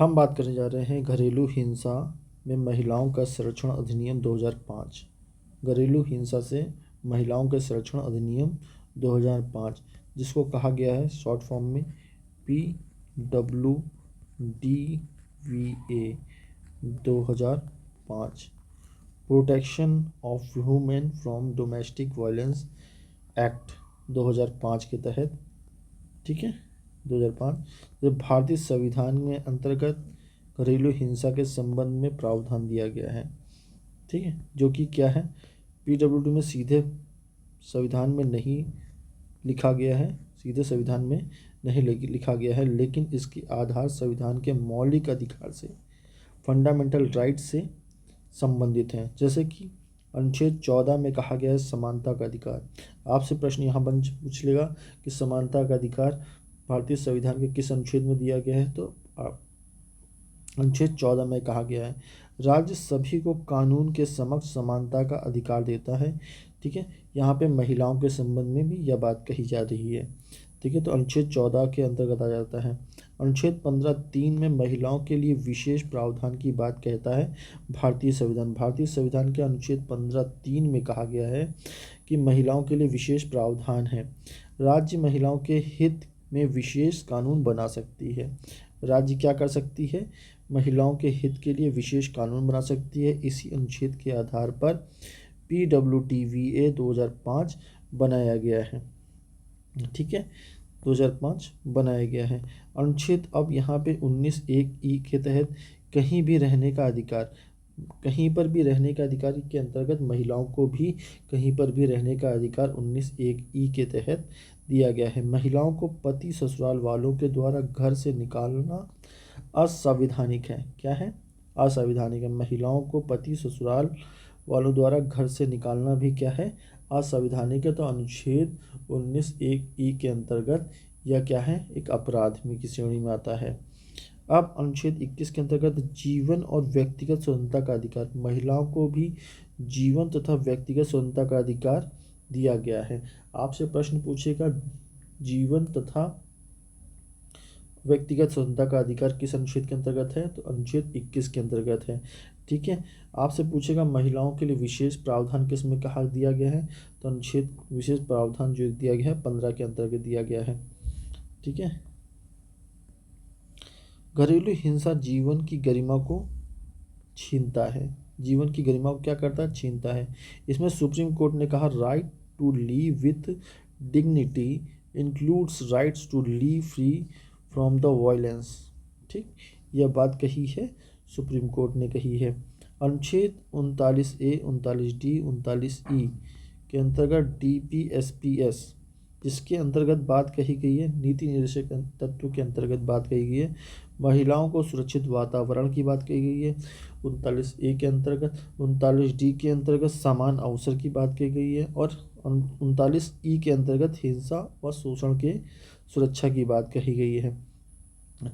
हम बात करने जा रहे हैं घरेलू हिंसा में महिलाओं का संरक्षण अधिनियम 2005। घरेलू हिंसा से महिलाओं के संरक्षण अधिनियम 2005, जिसको कहा गया है शॉर्ट फॉर्म में PWDVA 2005, protection of women from domestic violence act 2005 के तहत, ठीक है, 2005 जब भारतीय संविधान में अंतर्गत घरेलू हिंसा के संबंध में प्रावधान दिया गया है, ठीक है, जो कि क्या है, PWD में सीधे संविधान में नहीं लिखा गया है, सीधे संविधान में नहीं लिखा गया है, लेकिन इसकी आधार संविधान के मौलिक अधिकार से, फंडामेंटल राइट से संबंधित हैं। जैसे कि अनुच्छेद 14 में कहा गया है समानता का अधिकार। आपसे प्रश्न यहाँ बन पूछ लेगा कि समानता का अधिकार भारतीय संविधान के किस अनुच्छेद में दिया गया है, तो अनुच्छेद 14 में कहा गया है राज्य सभी को कानून के समक्ष समानता का अधिकार देता है, ठीक है। यहाँ पे महिलाओं के संबंध में भी यह बात कही जा रही है, ठीक है, तो अनुच्छेद 14 के अंतर्गत आ जाता है। अनुच्छेद 15(3) में महिलाओं के लिए विशेष प्रावधान की बात कहता है भारतीय संविधान के अनुच्छेद 15(3) में कहा गया है कि महिलाओं के लिए विशेष प्रावधान है। राज्य महिलाओं के हित में विशेष कानून बना सकती है। राज्य क्या कर सकती है, महिलाओं के हित के लिए विशेष कानून बना सकती है। इसी अनुच्छेद के आधार पर PWDVA 2005 बनाया गया है, ठीक है, 2005 बनाया गया है। अनुच्छेद अब यहाँ पे 19(1)(e) के तहत कहीं भी रहने का अधिकार, कहीं पर भी रहने का अधिकार के अंतर्गत महिलाओं को भी कहीं पर भी रहने का अधिकार 19(1)(e) के तहत दिया गया है। महिलाओं को पति ससुराल वालों के द्वारा घर से निकालना असंवैधानिक है। क्या है, असंवैधानिक है। महिलाओं को पति ससुराल वालों द्वारा घर से निकालना भी क्या है, असंवैधानिक है। तो अनुच्छेद 19(1)(e) के अंतर्गत यह क्या है, एक अपराध में की श्रेणी में आता है। अब अनुच्छेद 21 के अंतर्गत जीवन और व्यक्तिगत स्वतंत्रता का अधिकार, महिलाओं को भी जीवन तथा व्यक्तिगत स्वतंत्रता का अधिकार दिया गया है। आपसे प्रश्न पूछेगा जीवन तथा व्यक्तिगत स्वतंत्रता का अधिकार किस अनुच्छेद के अंतर्गत है, तो अनुच्छेद 21 के अंतर्गत है, ठीक है। आपसे पूछेगा महिलाओं के लिए विशेष प्रावधान किस में कहा दिया गया है, तो अनुच्छेद विशेष प्रावधान जो दिया गया है 15 के अंतर्गत दिया गया है, ठीक है। घरेलू हिंसा जीवन की गरिमा को छीनता है, जीवन की गरिमा को क्या करता है, छीनता है। इसमें सुप्रीम कोर्ट ने कहा right to live with dignity includes rights to live free from the violence, ठीक, यह बात कही है, सुप्रीम कोर्ट ने कही है। अनुच्छेद 39A, 39D, 39E के अंतर्गत DPSPS, जिसके अंतर्गत बात कही गई है, नीति निर्देशक तत्व के अंतर्गत बात कही गई है, महिलाओं को सुरक्षित वातावरण की बात कही गई है। 39A के अंतर्गत, 39D के अंतर्गत समान अवसर की बात कही गई है, और 39E के अंतर्गत हिंसा व शोषण के सुरक्षा की बात कही गई है,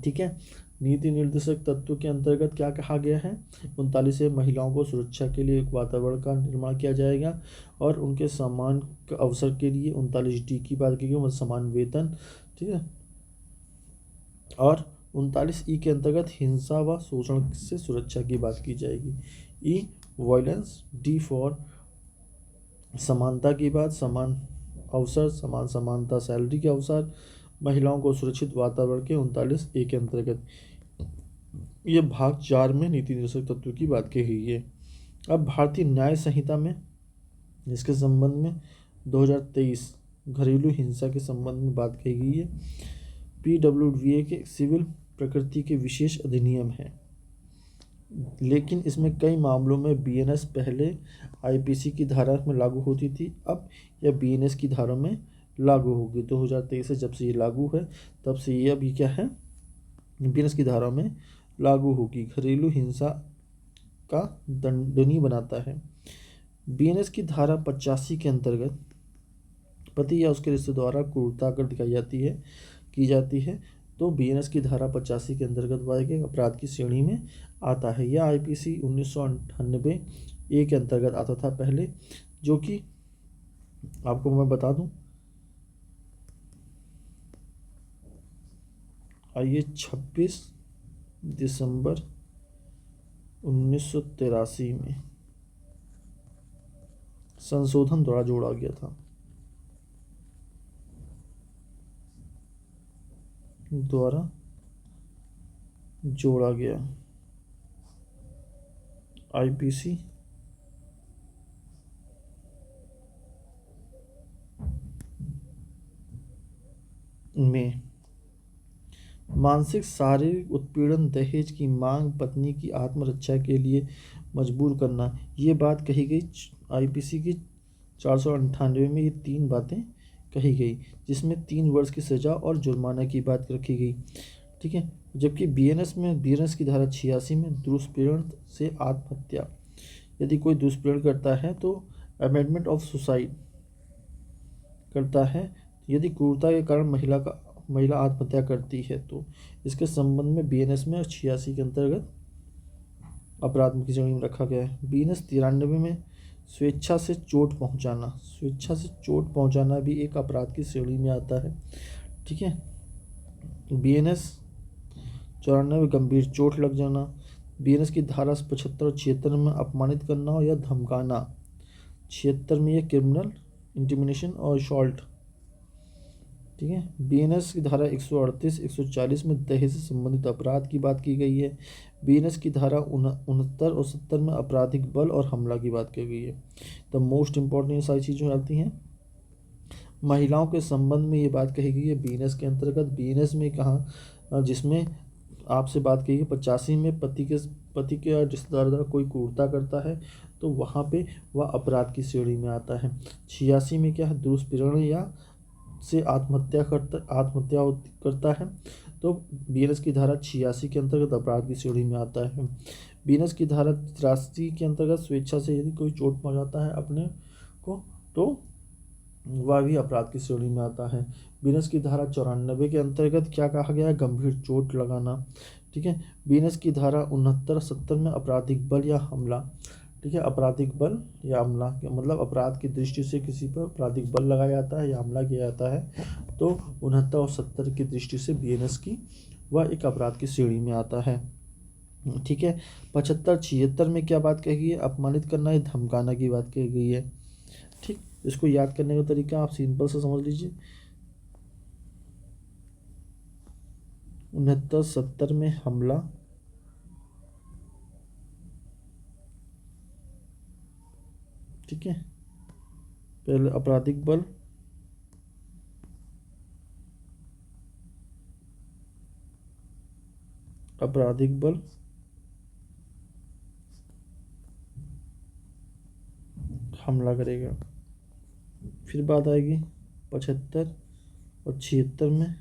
ठीक है। नीति निर्देशक तत्व के अंतर्गत क्या कहा गया है, 39 महिलाओं को सुरक्षा के लिए एक वातावरण का निर्माण किया जाएगा, और उनके समान अवसर के लिए 39D की बात की गई, समान वेतन, ठीक है। और 39E के अंतर्गत हिंसा व शोषण से सुरक्षा की बात की जाएगी। E वायलेंस, D फॉर समानता की बात, समान अवसर, समानता सैलरी के अवसर, महिलाओं को सुरक्षित वातावरण के 39A के अंतर्गत यह भाग 4 में नीति निर्देशक तत्व की बात की गई है। अब भारतीय न्याय संहिता में इसके संबंध में 2023 घरेलू हिंसा के संबंध में बात कही गई है। PWDVA के सिविल प्रकृति के विशेष अधिनियम है, लेकिन इसमें कई मामलों में BNS पहले IPC की धारा में लागू होती थी, अब यह BNS की धारा में लागू होगी। 2023 से जब से ये लागू है तब से ये अभी क्या है, BNS की धारा में लागू होगी। घरेलू हिंसा का दंडनीय बनाता है। BNS की धारा 85 के अंतर्गत पति या उसके रिश्तेदार द्वारा क्रूरता कर दिखाई की जाती है, तो BNS की धारा 85 के अंतर्गत वाले अपराध की श्रेणी में आता है। यह IPC 1998A के अंतर्गत आता था पहले, जो कि आपको मैं बता दूं, आइए 26 दिसंबर 1983 में संशोधन द्वारा जोड़ा गया था। द्वारा जोड़ा गया आईपीसी में मानसिक शारीरिक उत्पीड़न, दहेज की मांग, पत्नी की आत्मरक्षा के लिए मजबूर करना, ये बात कही गई आईपीसी की 498 में। ये 3 बातें कही गई, जिसमें 3 वर्ष की सज़ा और जुर्माना की बात रखी गई। ठीक है। जबकि बीएनएस की धारा 86 में दुष्प्रेरण से आत्महत्या, यदि कोई दुष्प्रेरण करता है तो अमेंडमेंट ऑफ सुसाइड करता है, यदि क्रूरता के कारण महिला आत्महत्या करती है तो इसके संबंध में बीएनएस में 86 के अंतर्गत अपराध की श्रेणी में रखा गया है। बीएनएस 93 में स्वेच्छा से चोट पहुंचाना भी एक अपराध की श्रेणी में आता है। ठीक है। बीएनएस 94 गंभीर चोट लग जाना। बीएनएस की धारा 75 और 76 में अपमानित करना या धमकाना। 76 में यह क्रिमिनल इंटिमिडेशन और असॉल्ट। ठीक है। बीएनएस की धारा 138 140 में दहेज से संबंधित अपराध की बात की गई है। बीएनएस की धारा 69 और 70 में आपराधिक बल और हमला की बात की गई है। द मोस्ट इम्पोर्टेंट सारी चीज़ें आती हैं। महिलाओं के संबंध में ये बात कही गई है बीएनएस के अंतर्गत। बीएनएस में कहा, जिसमें आपसे बात कही है 85 में पति के रिश्तेदार द्वारा कोई क्रूरता करता है तो वहाँ पे वह अपराध की श्रेणी में आता है। 86 में क्या है, दुष्प्रेरण या से आत्महत्या करता है तो बीएनएस की धारा 86 के अंतर्गत अपराध की श्रेणी में आता है। बीएनएस की धारा 83 के अंतर्गत स्वेच्छा से यदि कोई चोट पहुंचाता है अपने को तो वह भी अपराध की श्रेणी में आता है। बीएनएस की धारा 94 के अंतर्गत क्या कहा गया है, गंभीर चोट लगाना। ठीक है। बीएनएस की धारा 69 70 में आपराधिक बल या हमला। ठीक है। आपराधिक बल या हमला मतलब अपराध की दृष्टि से किसी पर आपराधिक बल लगाया जाता है या हमला किया जाता है तो 69 और 70 की दृष्टि से बीएनएस की वह एक अपराध की श्रेणी में आता है। ठीक है। 75 76 में क्या बात कही गई है, अपमानित करना या धमकाना की बात कही गई है। ठीक। इसको याद करने का तरीका आप सिंपल से समझ लीजिए। 69 70 में हमला, ठीक है, पहले आपराधिक बल, हमला करेगा। फिर बात आएगी 75 और 76 में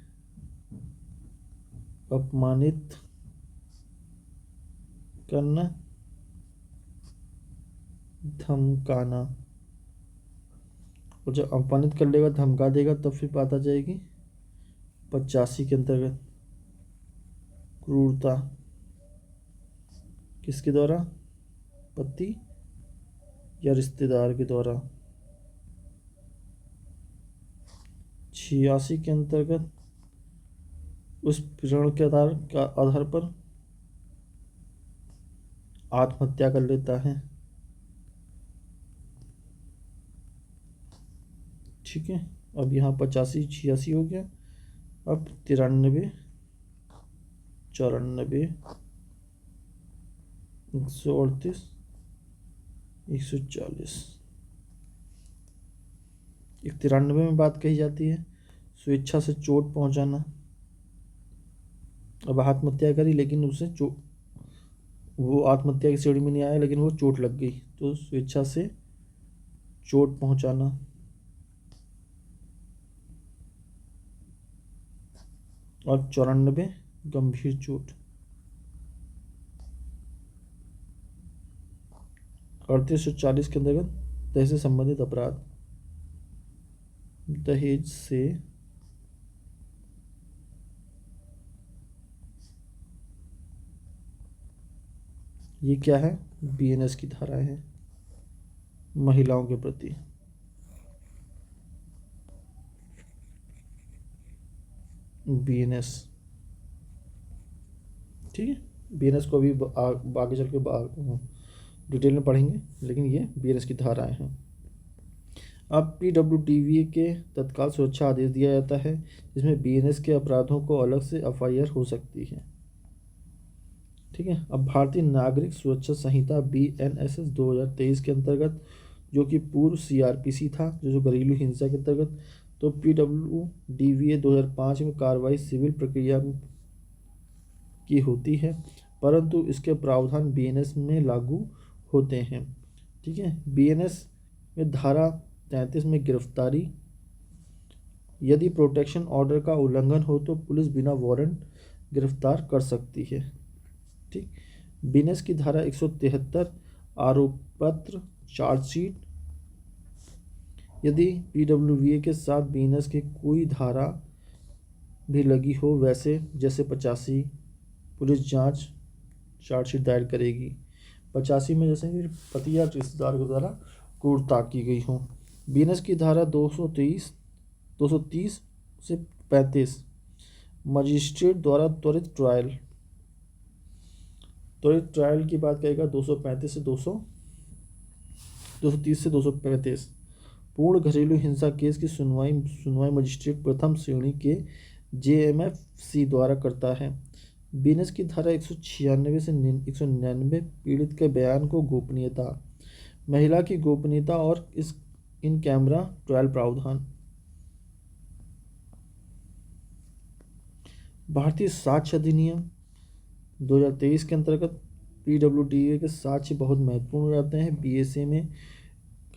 अपमानित करना, धमकाना। और जब अपमानित कर लेगा, धमका देगा, तब फिर बात आ जाएगी 85 के अंतर्गत क्रूरता, किसके द्वारा, पति या रिश्तेदार के द्वारा। 86 के अंतर्गत उस प्रेरण के आधार पर आत्महत्या कर लेता है। ठीक है। अब यहाँ 85 86 हो गया। अब 93 94 138 140। 93 में बात कही जाती है स्वेच्छा से चोट पहुंचाना। अब आत्महत्या करी लेकिन उसे वो आत्महत्या की श्रेणी में नहीं आया लेकिन वो चोट लग गई तो स्वेच्छा से चोट पहुंचाना। और 94 गंभीर चोट। 38 और 40 के अंतर्गत दहेज से संबंधित अपराध। दहेज से ये क्या है, बीएनएस की धाराएं हैं महिलाओं के प्रति। बीएनएस। ठीक है, बीएनएस को अभी आगे चल के डिटेल में पढ़ेंगे, लेकिन ये बीएनएस की धाराएं हैं। अब पीडब्ल्यूडीवीए के तत्काल सुरक्षा आदेश दिया जाता है, जिसमें बीएनएस के अपराधों को अलग से एफआईआर हो सकती है। ठीक है, अब भारतीय नागरिक सुरक्षा संहिता बीएनएसएस 2023 के अंतर्गत, जो कि पूर्व सीआरपीसी था, जो घरेलू हिंसा के अंतर्गत, तो पीडब्ल्यूडीवीए 2005 में कार्रवाई सिविल प्रक्रिया की होती है, परंतु इसके प्रावधान बीएनएस में लागू होते हैं। ठीक है, बीएनएस में धारा 33 में गिरफ्तारी, यदि प्रोटेक्शन ऑर्डर का उल्लंघन हो तो पुलिस बिना वारंट गिरफ्तार कर सकती है। ठीक, बीएनएस की धारा 173 आरोप पत्र चार्जशीट, यदि पीडब्ल्यूवीए के साथ बीएनएस की कोई धारा भी लगी हो, वैसे जैसे 85, पुलिस जांच चार्जशीट दायर करेगी। 85 में जैसे कि पति या रिश्तेदार के द्वारा क्रूरता की गई हो। बीएनएस की धारा 230 से 35 मजिस्ट्रेट द्वारा त्वरित ट्रायल की बात करेगा। 235 से 230 से 235 पूर्ण घरेलू हिंसा केस की सुनवाई मजिस्ट्रेट प्रथम श्रेणी के जेएमएफसी द्वारा करता है। बीएनएस की धारा 196 से 199 पीड़ित के बयान को गोपनीयता, महिला की गोपनीयता और इन कैमरा ट्रायल प्रावधान। भारतीय साक्ष्य अधिनियम 2023 के अंतर्गत पीडब्ल्यूडीए के साक्ष्य बहुत महत्वपूर्ण हो जाते हैं। बीएसए में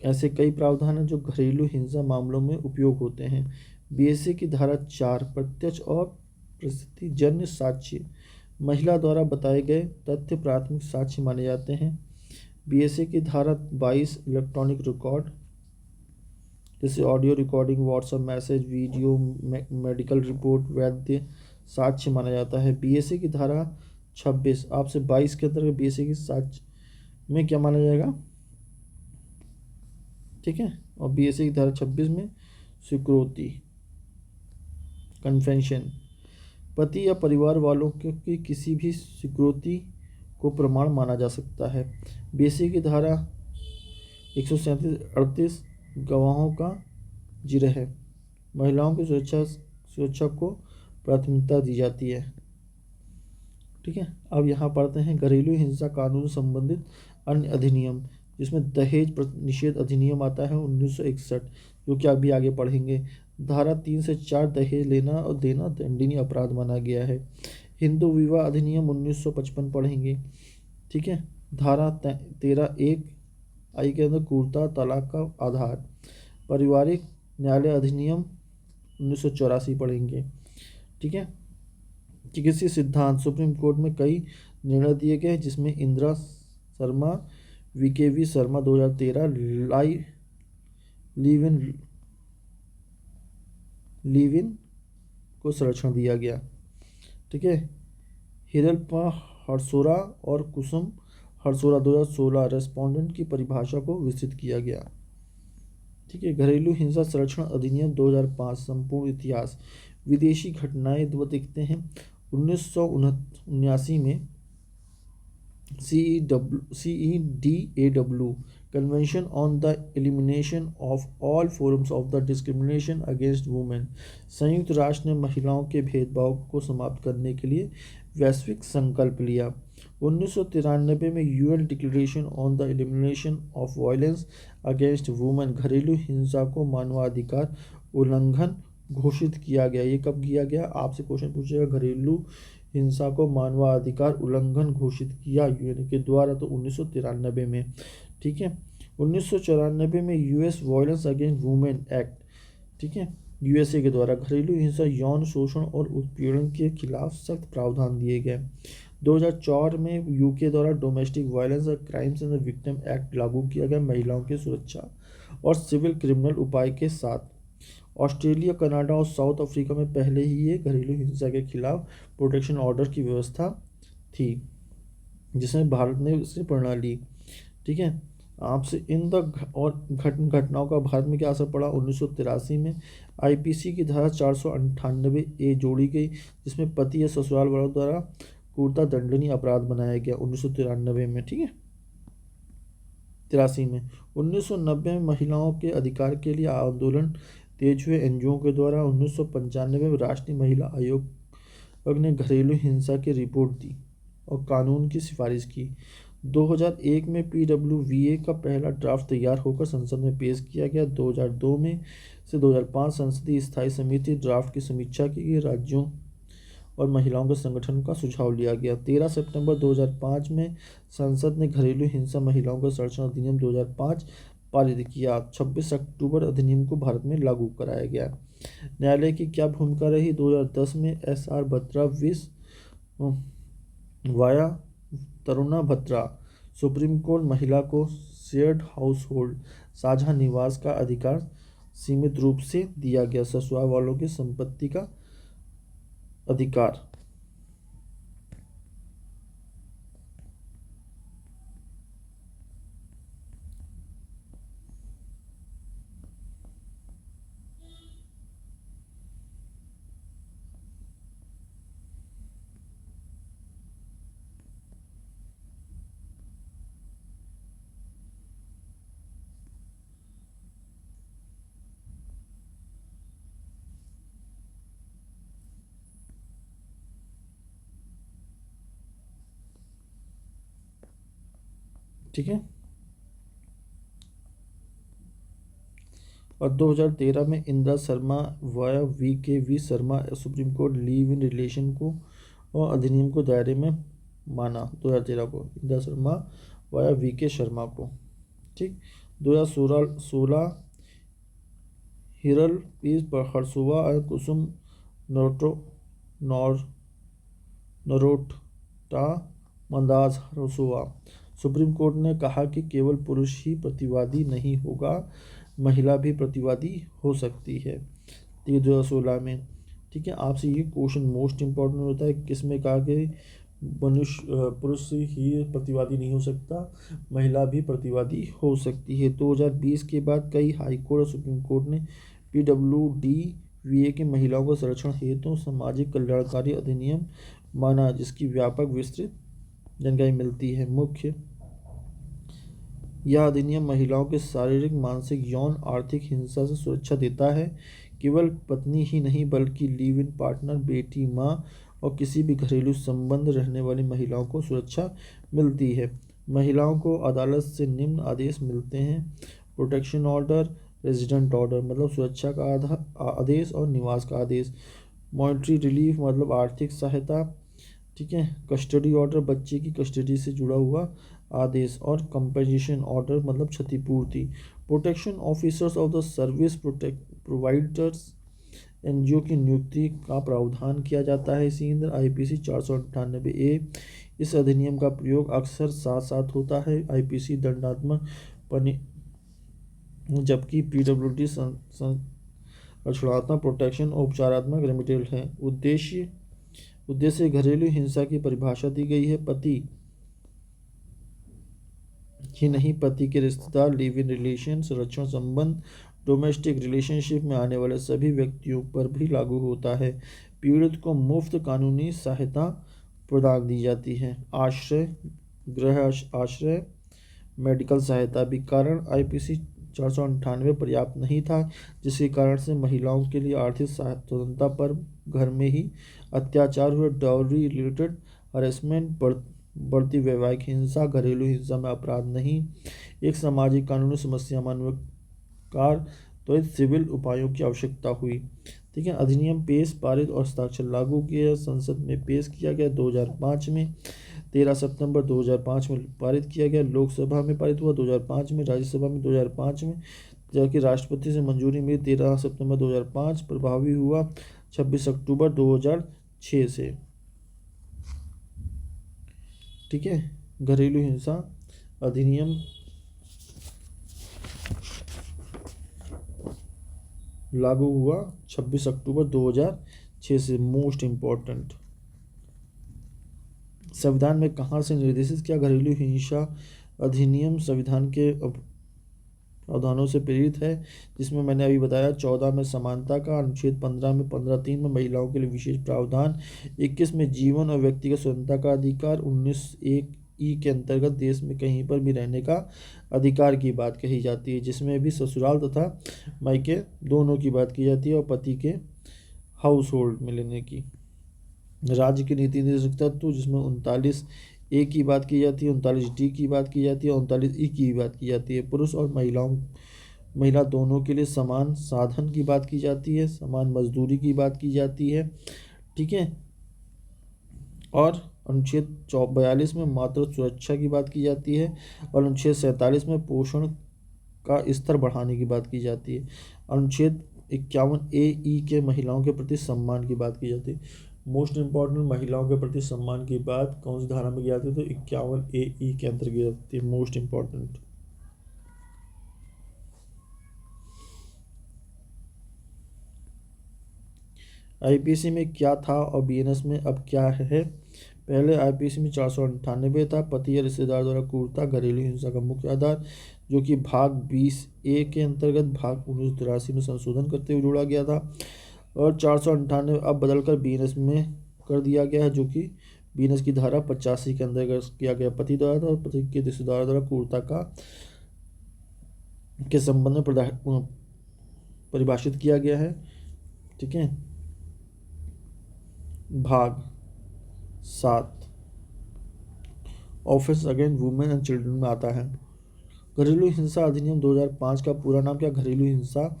ऐसे कई प्रावधान हैं जो घरेलू हिंसा मामलों में उपयोग होते हैं। बीएसए की धारा 4 प्रत्यक्ष और परिस्थितिजन्य साक्ष्य, महिला द्वारा बताए गए तथ्य प्राथमिक साक्ष्य माने जाते हैं। बीएसए की धारा 22 इलेक्ट्रॉनिक रिकॉर्ड, जैसे audio recording, WhatsApp message, video, medical report वैध साक्ष्य माना जाता है। बीएसए की धारा 26 आपसे 22 के अंतर्गत बीएसए की साक्ष्य में क्या माना जाएगा। ठीक है, और बीएसए की धारा 26 में स्वीकृति, कन्फेशन, पति या परिवार वालों की किसी भी स्वीकृति को प्रमाण माना जा सकता है। बीएसए की धारा 137-38 गवाहों का जिरह है, महिलाओं की सुरक्षा को प्राथमिकता दी जाती है। ठीक है, अब यहाँ पढ़ते हैं घरेलू हिंसा कानून संबंधित अन्य अधिनियम, जिसमें दहेज निषेध अधिनियम आता है 1961, जो कि अभी आगे पढ़ेंगे। धारा 3 से 4 दहेज लेना और देना दंडनीय अपराध माना गया है। हिंदू विवाह अधिनियम 1955 पढ़ेंगे। ठीक है, धारा 13(1) आई के अंदर क्रूरता तलाक का आधार। पारिवारिक न्यायालय अधिनियम 1984 पढ़ेंगे। ठीक है, चिकित्सीय सिद्धांत, सुप्रीम कोर्ट में कई निर्णय दिए गए, जिसमें Indira Sharma VKV Sharma 2013 live in को संरक्षण दिया गया। ठीक है, हिरलपा हरसोरा और कुसुम हरसोरा 2016 रेस्पोंडेंट की परिभाषा को विस्तृत किया गया। ठीक है, घरेलू हिंसा संरक्षण अधिनियम 2005 संपूर्ण इतिहास, विदेशी घटनाएं दो दिखते हैं। 1979 में CEDAW convention on the elimination of all forms of the discrimination against women, संयुक्त राष्ट्र ने महिलाओं के भेदभाव को समाप्त करने के लिए वैश्विक संकल्प लिया। 1993 में UN declaration on the elimination of violence against women, घरेलू हिंसा को मानवाधिकार उल्लंघन घोषित किया गया। ये कब किया गया, आपसे क्वेश्चन पूछेगा, घरेलू हिंसा को मानवाधिकार उल्लंघन घोषित किया यूएन के द्वारा, तो 1993 में। ठीक है, 1994 में US violence against women act, ठीक है, यूएसए के द्वारा घरेलू हिंसा, यौन शोषण और उत्पीड़न के खिलाफ सख्त प्रावधान दिए गए। 2004 में यूके द्वारा डोमेस्टिक वायलेंस और क्राइम्स एंड विक्टिम एक्ट लागू किया गया, महिलाओं की सुरक्षा और सिविल क्रिमिनल उपाय के साथ। ऑस्ट्रेलिया, कनाडा और साउथ अफ्रीका में पहले ही ये घरेलू हिंसा के खिलाफ प्रोटेक्शन ऑर्डर की व्यवस्था थी, जिसमें भारत ने उससे प्रेरणा ली। ठीक है, आपसे इन द और घटनाओं का भारत में क्या असर पड़ा। 1983 में आईपीसी की धारा 498A जोड़ी गई, जिसमें पति या ससुराल वालों द्वारा क्रूरता दंडनीय अपराध बनाया गया 1993 में, ठीक है, 83 में। 1990 में महिलाओं के अधिकार के लिए आंदोलन तेज हुए एनजीओ के द्वारा। 1995 में राष्ट्रीय महिला आयोग ने घरेलू हिंसा की रिपोर्ट दी और कानून की सिफारिश की। 2001 में पीडब्ल्यूवीए का पहला ड्राफ्ट तैयार होकर संसद में पेश किया गया। 2002 में से 2005 संसदीय स्थायी समिति ड्राफ्ट की समीक्षा की गई। राज्यों और महिलाओं के संगठन का सुझाव लिया गया। 13 सितंबर 2005 में संसद ने घरेलू हिंसा महिलाओं का संरक्षण अधिनियम 2005 पारित किया। 26 अक्टूबर अधिनियम को भारत में लागू कराया गया। न्यायालय की क्या भूमिका रही? 2010 में SR बत्रा विस via Taruna Batra. Supreme court महिला को शेयर्ड हाउस होल्ड साझा निवास का अधिकार सीमित रूप से दिया गया। ससुराल वालों की संपत्ति का अधिकार। ठीक है। और 2013 में Indira Sharma via VKV Sharma supreme court leave in relation को और अधिनियम को दायरे में माना। 2013 को इंदिरा शर्मा वाया VK शर्मा को, ठीक। 2016 हिरल पीस हरसुआ और कुसुम नरोटा मंदाज हरसुआ। सुप्रीम कोर्ट ने कहा कि केवल पुरुष ही प्रतिवादी नहीं होगा, महिला भी प्रतिवादी हो सकती है। 2016 में, ठीक है। आपसे ये क्वेश्चन मोस्ट इम्पॉर्टेंट होता है, किसमें कहा कि पुरुष ही प्रतिवादी नहीं हो सकता, महिला भी प्रतिवादी हो सकती है। 2020 के बाद कई हाई कोर्ट और सुप्रीम कोर्ट ने PWDVA के महिलाओं को संरक्षण हेतु सामाजिक कल्याणकारी अधिनियम माना, जिसकी व्यापक विस्तृत जानकारी मिलती है। मुख्य, यह अधिनियम महिलाओं के शारीरिक, मानसिक, यौन, आर्थिक हिंसा से सुरक्षा देता है। केवल पत्नी ही नहीं बल्कि लिव इन पार्टनर, बेटी, माँ और किसी भी घरेलू संबंध रहने वाली महिलाओं को सुरक्षा मिलती है। महिलाओं को अदालत से निम्न आदेश मिलते हैं: प्रोटेक्शन ऑर्डर, रेजिडेंट ऑर्डर मतलब सुरक्षा का आदेश और निवास का आदेश, मॉनिटरी रिलीफ मतलब आर्थिक सहायता, ठीक है, कस्टडी ऑर्डर बच्चे की कस्टडी से जुड़ा हुआ आदेश, और कंपेंसेशन ऑर्डर मतलब क्षतिपूर्ति। Protection officers of the service providers NGO की नियुक्ति का प्रावधान किया जाता है। इसी अंदर IPC 498A। इस अधिनियम का प्रयोग अक्सर साथ साथ होता है IPC दंडात्मक जबकि PWD रक्षणात्मक, प्रोटेक्शन और उपचारात्मक रेमिडियल है। उद्देश्य घरेलू हिंसा की परिभाषा दी गई है। पति ही नहीं, पति के रिश्तेदार, लिव इन रिलेशन, संरक्षण संबंध, डोमेस्टिक रिलेशनशिप में आने वाले सभी व्यक्तियों पर भी लागू होता है। पीड़ित को मुफ्त कानूनी सहायता प्रदान दी जाती है। आश्रय, गृह आश्रय, मेडिकल सहायता भी। कारण IPC 498 पर्याप्त नहीं था, जिसके कारण से महिलाओं के लिए आर्थिक स्वतंत्रता पर घर में ही अत्याचार हुए। डाउरी रिलेटेड हरेसमेंट, बढ़ती वैवाहिक हिंसा घरेलू हिंसा में अपराध नहीं। एक सामाजिक कानूनी समस्या मानवाधिकार त्वरित सिविल उपायों की आवश्यकता हुई, ठीक है। अधिनियम पेश, पारित और हस्ताक्षर लागू किया, संसद में पेश किया गया 2005 में। 13 सितंबर 2005 में पारित किया गया। लोकसभा में पारित हुआ 2005 में, राज्यसभा में 2005 में, जबकि राष्ट्रपति से मंजूरी मिली 13 सितंबर 2005। प्रभावी हुआ 26 अक्टूबर 2006 से, ठीक है। घरेलू हिंसा अधिनियम लागू हुआ 26 अक्टूबर 2006 से। मोस्ट इम्पोर्टेंट, संविधान में कहाँ से निर्देशित किया? घरेलू हिंसा अधिनियम संविधान के प्रावधानों से प्रेरित है, जिसमें मैंने अभी बताया 14 में समानता का, अनुच्छेद 15 में 15(3) में महिलाओं के लिए विशेष प्रावधान, 21 में जीवन और व्यक्तिगत स्वतंत्रता का अधिकार, 19(1)(e) के अंतर्गत देश में कहीं पर भी रहने का अधिकार की बात कही जाती है, जिसमें भी ससुराल तथा मायके दोनों की बात की जाती है, और पति के हाउस होल्ड में लेने की। राज्य की नीति निर्देशक तत्व, जिसमें 39(a) की बात की जाती है, 39(d) की बात की जाती है, 39(e) की बात की जाती है। पुरुष और महिला दोनों के लिए समान साधन की बात की जाती है, समान मजदूरी की बात की जाती है, ठीक है। और अनुच्छेद 42 में मातृ सुरक्षा की बात की जाती है, और अनुच्छेद 47 में पोषण का स्तर बढ़ाने की बात की जाती है। अनुच्छेद 51(a)(e) के महिलाओं के प्रति सम्मान की बात की जाती है। मोस्ट इम्पॉर्टेंट, महिलाओं के प्रति सम्मान की बात कौन सी धारा में की जाती है? तो 51(a)(e) के अंतर्गत की जाती है, मोस्ट इम्पॉर्टेंट। आईपीसी में क्या था और बीएनएस में अब क्या है? पहले आईपीसी में 498 था, पति या रिश्तेदार द्वारा क्रूरता घरेलू हिंसा का मुख्य आधार, जो कि भाग 20(a) के अंतर्गत भाग 1983 में संशोधन करते हुए जोड़ा गया था, और 498 अब बदलकर बीएनएस में कर दिया गया है, जो कि बीएनएस की धारा 85 के अंतर्गत किया गया। पति द्वारा और पति के रिश्तेदार द्वारा क्रूरता के संबंध में परिभाषित किया गया है, ठीक है। भाग 7 offence against women and children में आता है। घरेलू हिंसा अधिनियम 2005 का पूरा नाम क्या? घरेलू हिंसा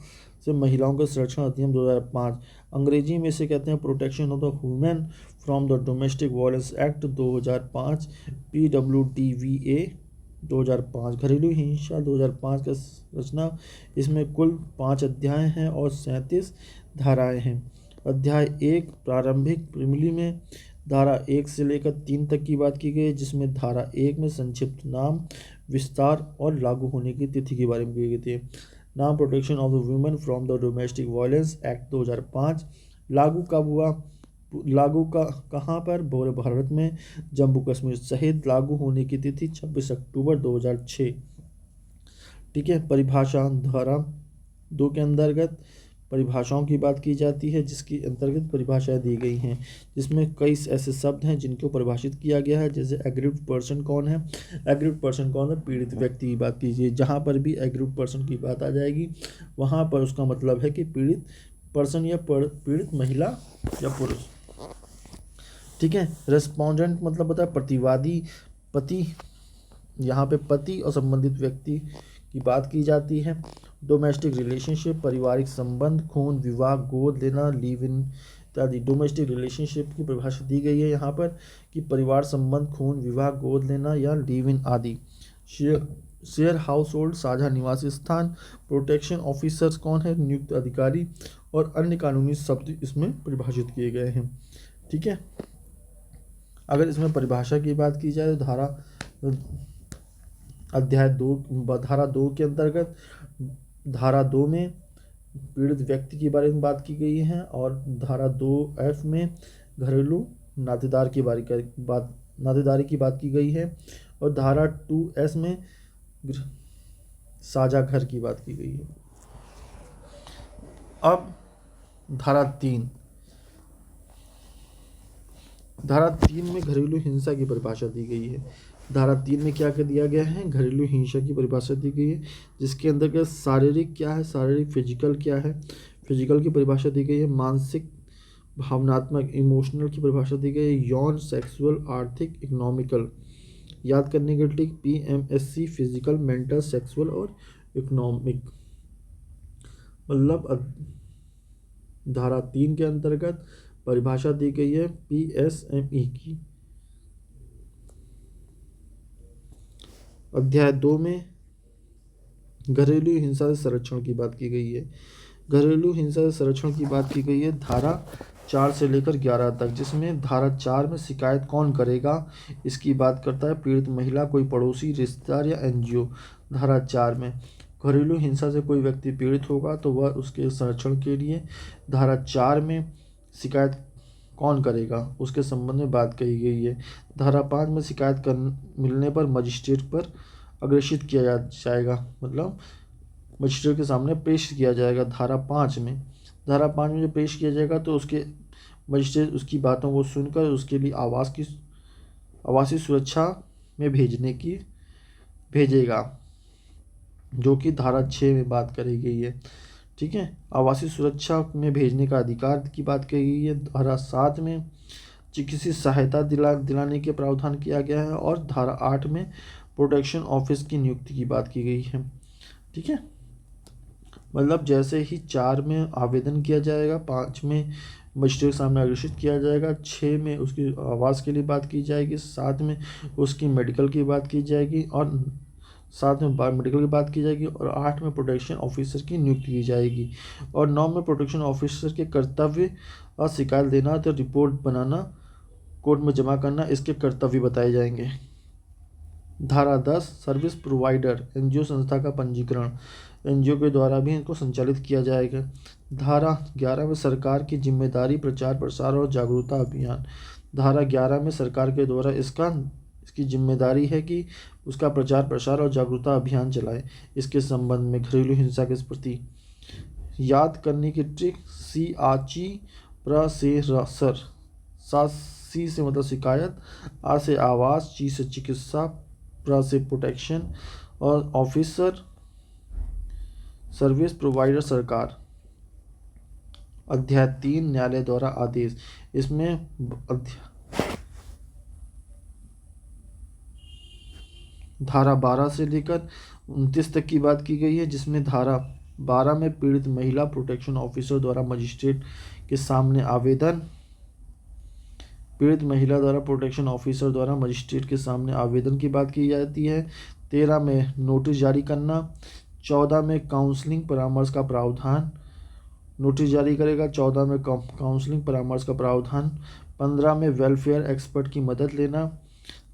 से महिलाओं के संरक्षण अधिनियम 2005। अंग्रेजी में इसे कहते हैं protection of the women from the domestic violence act 2005, PWDVA 2005। घरेलू हिंसा 2005 का रचना, इसमें कुल 5 अध्याय हैं और 37 धाराएं हैं। अध्याय 1 प्रारंभिक प्रिमिली में धारा 1 से लेकर 3 तक की बात की गई, जिसमें धारा 1 में संक्षिप्त नाम, विस्तार और लागू होने की तिथि के बारे में की गई थी। नाम, protection of the women from the domestic violence act 2005 लागू कब हुआ? लागू का कहाँ पर? पूरे भारत में, जम्मू कश्मीर सहित। लागू होने की तिथि 26 अक्टूबर 2006, ठीक है। परिभाषा, धारा 2 के अंतर्गत परिभाषाओं की बात की जाती है, जिसके अंतर्गत परिभाषाएं दी गई हैं, जिसमें कई ऐसे शब्द हैं जिनको परिभाषित किया गया है। जैसे एग्रीव्ड पर्सन कौन है? एग्रीव्ड पर्सन कौन है? पीड़ित व्यक्ति की बात कीजिए। जहाँ पर भी एग्रीव्ड पर्सन की बात आ जाएगी, वहाँ पर उसका मतलब है कि पीड़ित पर्सन या पीड़ित महिला या पुरुष, ठीक है। रेस्पोंडेंट मतलब होता है प्रतिवादी, पति, यहाँ पे पति और संबंधित व्यक्ति की बात की जाती है। डोमेस्टिक रिलेशनशिप, पारिवारिक संबंध, खून, विवाह, गोद लेना, लिव इन इत्यादि। डोमेस्टिक रिलेशनशिप की परिभाषा दी गई है यहाँ पर कि परिवार संबंध, खून, विवाह, गोद लेना या लिव इन आदि। शेयर हाउस होल्ड, साझा निवास स्थान। प्रोटेक्शन ऑफिसर्स कौन है? नियुक्त अधिकारी। और अन्य कानूनी शब्द इसमें परिभाषित किए गए हैं, ठीक है। अगर इसमें परिभाषा की बात की जाए तो अध्याय 2 धारा 2 के अंतर्गत धारा 2 में पीड़ित व्यक्ति के बारे में बात की गई है, और धारा 2F में घरेलू नातेदारी की बात की गई है, और धारा 2S में साझा घर की बात की गई है। अब धारा 3 में घरेलू हिंसा की परिभाषा दी गई है। धारा 3 में क्या कर दिया गया है? घरेलू हिंसा की परिभाषा दी गई है, जिसके अंदर शारीरिक क्या है? शारीरिक फिजिकल क्या है? फिजिकल की परिभाषा दी गई है। मानसिक, भावनात्मक, इमोशनल की परिभाषा दी गई है। यौन, सेक्सुअल, आर्थिक, इकोनॉमिकल। याद करने के लिए PMSC, फिजिकल, मेंटल, सेक्सुअल और इकोनॉमिक। मतलब धारा 3 के अंतर्गत परिभाषा दी गई है PSME की। अध्याय 2 में घरेलू हिंसा से संरक्षण की बात की गई है। घरेलू हिंसा से संरक्षण की बात की गई है धारा 4 से लेकर 11 तक, जिसमें धारा 4 में शिकायत कौन करेगा इसकी बात करता है पीड़ित महिला, कोई पड़ोसी, रिश्तेदार या NGO। धारा 4 में घरेलू हिंसा से कोई व्यक्ति पीड़ित होगा तो वह उसके संरक्षण के लिए धारा 4 में शिकायत कौन करेगा उसके संबंध में बात कही गई है। धारा 5 में शिकायत मिलने पर मजिस्ट्रेट पर अग्रेसित किया जाएगा, मतलब मजिस्ट्रेट के सामने पेश किया जाएगा। धारा 5 में जब पेश किया जाएगा तो उसके मजिस्ट्रेट उसकी बातों को सुनकर उसके लिए आवासीय सुरक्षा में भेजेगा, जो कि धारा 6 में बात करी गई है। ठीक है, आवासीय सुरक्षा में भेजने का अधिकार की बात कही गई है। धारा 7 में चिकित्सीय सहायता दिलाने के प्रावधान किया गया है, और धारा 8 में प्रोटेक्शन ऑफिस की नियुक्ति की बात की गई है। ठीक है, मतलब जैसे ही 4 में आवेदन किया जाएगा, 5 में मजिस्ट्रेट के सामने अग्रेषित किया जाएगा, 6 में उसकी आवास के लिए बात की जाएगी, 7 में उसकी मेडिकल की बात की जाएगी, और 7 में मेडिकल की बात की जाएगी, और 8 में प्रोटेक्शन ऑफिसर की नियुक्ति की जाएगी, और 9 में प्रोटेक्शन ऑफिसर के कर्तव्य और शिकायत देना तो रिपोर्ट बनाना, कोर्ट में जमा करना, इसके कर्तव्य बताए जाएंगे। धारा 10 सर्विस प्रोवाइडर एनजीओ संस्था का पंजीकरण, एनजीओ के द्वारा भी इनको संचालित किया जाएगा। धारा 11 में सरकार की जिम्मेदारी प्रचार प्रसार और जागरूकता अभियान, धारा 11 में सरकार के द्वारा इसकी जिम्मेदारी है कि उसका प्रचार प्रसार और जागरूकता अभियान चलाए। इसके संबंध में घरेलू हिंसा के प्रति याद करने की ट्रिक, सी आची, प्र से सर, सी से मतलब शिकायत, आ से आवास, ची से चिकित्सा, प्र से प्रोटेक्शन, और ऑफिसर सर्विस प्रोवाइडर सरकार। अध्याय 3 न्यायालय द्वारा आदेश, इसमें धारा 12 से लेकर 29 तक की बात की गई है, जिसमें धारा 12 में पीड़ित महिला प्रोटेक्शन ऑफिसर द्वारा मजिस्ट्रेट के सामने आवेदन, पीड़ित महिला द्वारा प्रोटेक्शन ऑफिसर द्वारा मजिस्ट्रेट के सामने आवेदन की बात की जाती है। 13 में नोटिस जारी करना, 14 में काउंसलिंग परामर्श का प्रावधान, नोटिस जारी करेगा, 14 में काउंसलिंग परामर्श का प्रावधान, 15 में वेलफेयर एक्सपर्ट की मदद लेना,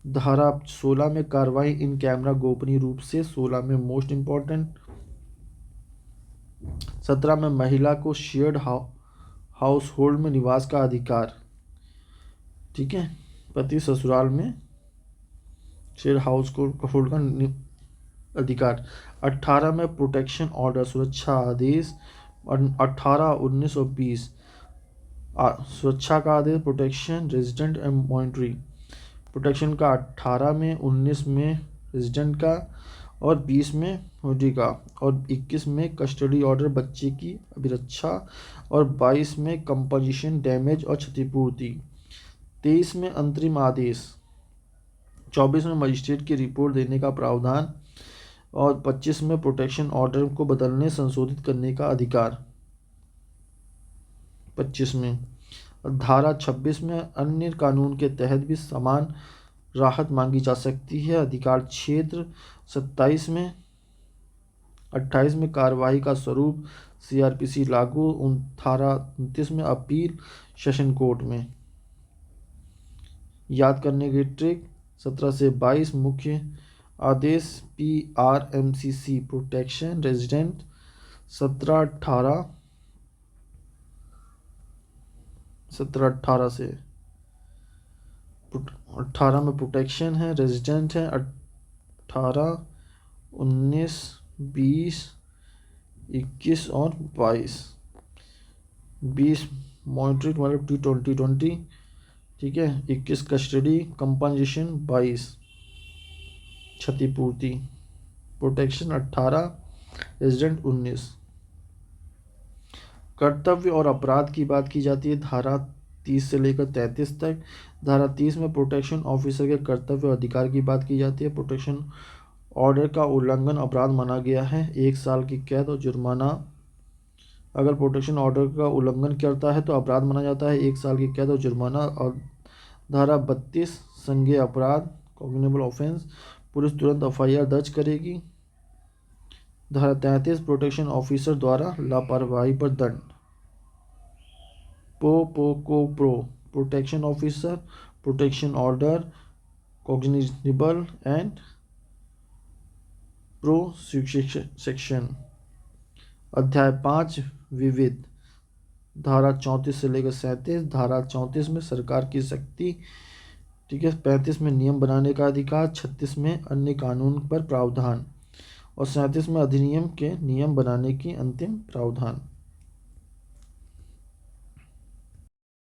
धारा 16 में कार्रवाई इन कैमरा गोपनीय रूप से, 16 में मोस्ट इम्पॉर्टेंट, 17 में महिला को शेयर्ड हाउस होल्ड में निवास का अधिकार। ठीक है, पति ससुराल में शेयर हाउस होल्ड का अधिकार। 18 में प्रोटेक्शन ऑर्डर सुरक्षा आदेश, 18, 19 और 20 सुरक्षा का आदेश, protection resident and monetary, protection का 18 में, 19 में रेजिडेंट का, और 20 में मॉनिटरी का, और 21 में कस्टडी ऑर्डर बच्चे की अभिरक्षा, और 22 में कंपनसेशन डैमेज और क्षतिपूर्ति, 23 में अंतरिम आदेश, 24 में मजिस्ट्रेट की रिपोर्ट देने का प्रावधान, और 25 में प्रोटेक्शन ऑर्डर को बदलने संशोधित करने का अधिकार। 25 में धारा 26 में अन्य कानून के तहत भी समान राहत मांगी जा सकती है, अधिकार क्षेत्र। 27 में 28 में कार्रवाई का स्वरूप, सीआरपीसी लागू। धारा 29 में अपील सेशन कोर्ट में। याद करने की ट्रिक, 17 से 22 मुख्य आदेश, PRMCC प्रोटेक्शन रेजिडेंट, 17-18 17-18 से 18 में प्रोटेक्शन है, रेजिडेंट है, 18, 19, 20, 21 और 22। 20 मॉनिटरिंग मतलब T2020, ठीक है। 21 कस्टडी, कंपनसेशन 22, क्षतिपूर्ति, प्रोटेक्शन 18, रेजिडेंट 19। कर्तव्य और अपराध की बात की जाती है धारा 30 से लेकर 33 तक। धारा 30 में प्रोटेक्शन ऑफिसर के कर्तव्य और अधिकार की बात की जाती है। प्रोटेक्शन ऑर्डर का उल्लंघन अपराध माना गया है, 1 साल की कैद और जुर्माना। अगर प्रोटेक्शन ऑर्डर का उल्लंघन करता है तो अपराध माना जाता है, 1 साल की कैद और जुर्माना। और धारा 32 संज्ञेय अपराध, कॉग्निबल ऑफेंस, पुलिस तुरंत FIR दर्ज करेगी। धारा 33 प्रोटेक्शन ऑफिसर द्वारा लापरवाही पर दंड। Protection officer, protection order, cognizable and prosecution. अध्याय 5 विविध, धारा 34 से लेकर 37। धारा 34 में सरकार की शक्ति, ठीक है। 35 में नियम बनाने का अधिकार। 36 में अन्य कानून पर प्रावधान। और 37 में अधिनियम के नियम बनाने की अंतिम प्रावधान।